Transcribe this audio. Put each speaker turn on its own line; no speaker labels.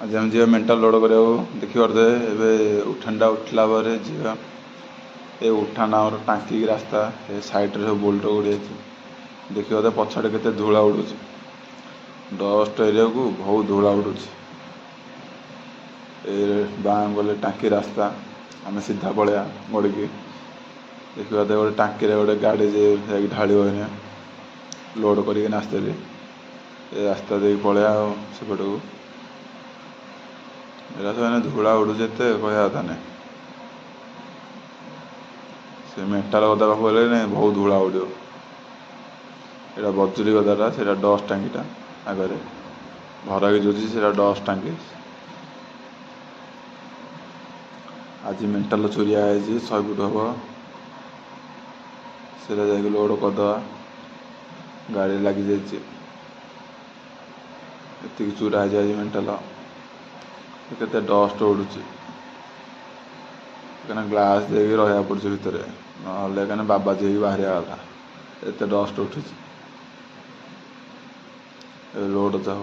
आज हम जी mental load करा देखिए ए उठानटा उठला जी ए उठान आम टांकी रास्ता ए साइड्रे सब बोल्ट गुड़ी देखिए पछाड़े केते धूला उड़ू डस्ट एरिया को बहुत धूला उड़ू बाँ गले टांकी रास्ता आम सीधा पलैया गड़ी देखिए गोटे टांकी गोटे गाड़ी ढाल लोड कर रास्ता दे पलैया सेपट को एरा सब धूला उड़ूचे कहया कथा ना से मेंटाल गदा पाख गले बहुत धूला उड़ एटा बजुरी गदाटा से डस्ट टांकीटा आगे भरगी जो डस्ट टांकी आज मेंटाल चोरिया 100 फुट हम से लोड करदे गाड़ी लगी जाइए चूरा आज मेंटाल केते डस्ट उड़ू कहीं ग्लास दे रहा पड़े भितर ना बाबा जी बाहर गला एत डस्ट उठू लोड चाह